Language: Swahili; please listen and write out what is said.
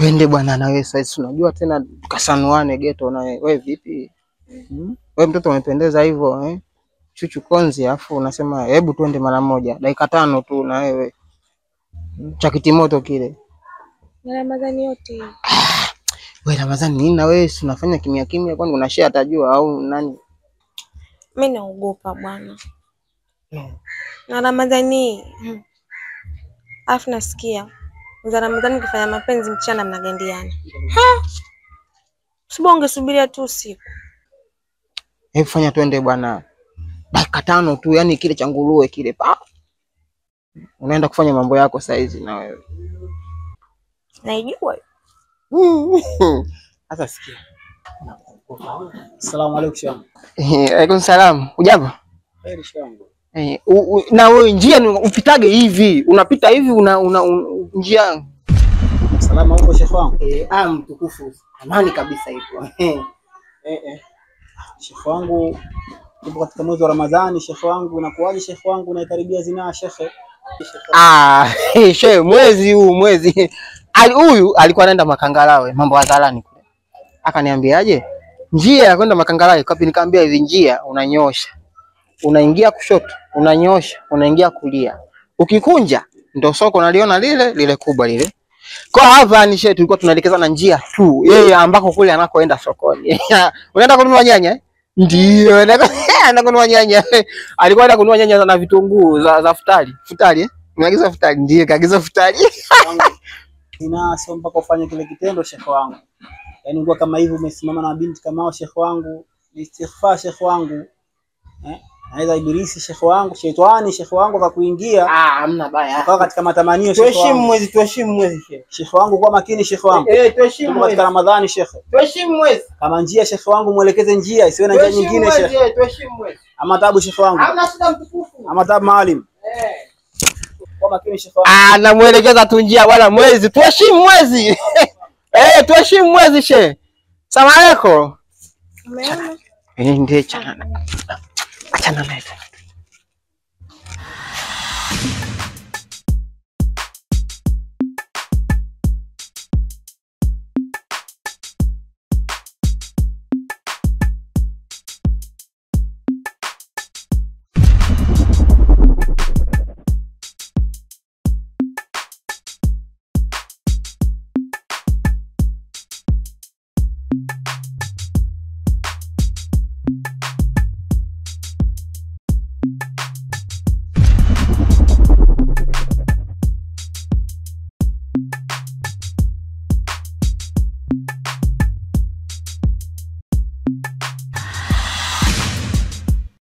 Twende bwana na wewe sasa, unajua tena kasanuane ghetto na wewe. Wewe vipi? Wewe mtoto umependeza hivyo Chuchu konzi afu unasema hebu twende mara moja. Dakika 5 tu na wewe. Cha kitimoto kile. Na Ramadhani yote. Wewe Ramadhani nini na wewe unafanya kimya kimya kwani unashare atajua au nani? Mimi naogopa bwana. Na Ramadhani. Afu nasikia za Ramadhani kufanya mapenzi mchana mnagandiana. Sibonge subiria tu usiku. Hebu fanya twende bwana. Dakika 5 tu, yani kile cha nguruwe kile pa. Unaenda kufanya mambo yako saizi na wewe. Naijua. Sasa sikia. Asalamu alaykum shamba. Alaykum salam. Ujambo? Heri shamba. Na wewe njia upitage hivi, unapita hivi una njia. Salama huko sheikh wangu. Mtukufu. Amani kabisa hiyo. Sheikh wangu tupo katika mwezi wa Ramadhani, sheikh wangu unakuaje sheikh wangu unaikaribia zinaa sheikh? Sheikh mwezi huu huyu alikuwa anaenda Makangalawe mambo hadharani kule. Akaniambiaje? Njia ya kwenda Makangalawe kapi, nikamwambia hivi njia unanyosha. Unaingia kushoto, unanyosha, unaingia kulia. Ukikunja ndio soko unaliona lile kubwa lile. Kwa hapa ni shehe tulikuwa tunaelekezana njia tu. Yeye ambako kule anakoenda sokoni. Unaenda kununua nyanya? Ndio, anaenda kununua nyanya. Alikuwa anaenda kununua nyanya na vitunguu za futari. Futari Unaagiza futari? Ndio, kaagiza futari. Sio mpaka ufanye kile kitendo sheikh wangu. Yaani ungekuwa kama hivi umesimama na binti kama wao sheikh wangu, ni istighfar sheikh wangu. Aidha ibilisi sheikh wangu, shetani sheikh wangu akakuingia. Hamna baya. Kwa katika matamanio sheikh wangu. Tuheshimu mwezi sheikh. Sheikh wangu kwa makini sheikh wangu. Tuheshimu katika Ramadhani sheikh. Tuheshimu mwezi. Kama njia sheikh wangu muelekeze njia, isiwe na njia nyingine sheikh. Tuheshimu mwezi. Ama tabu sheikh wangu. Hamna shida mtukufu. Ama tabu maalim. Kwa makini sheikh wangu. Namuelekeza tu njia bwana mwezi. Tuheshimu mwezi. Tuheshimu mwezi sheikh. Salamu alaykum. Umeona? Ndio chana. Achana naye.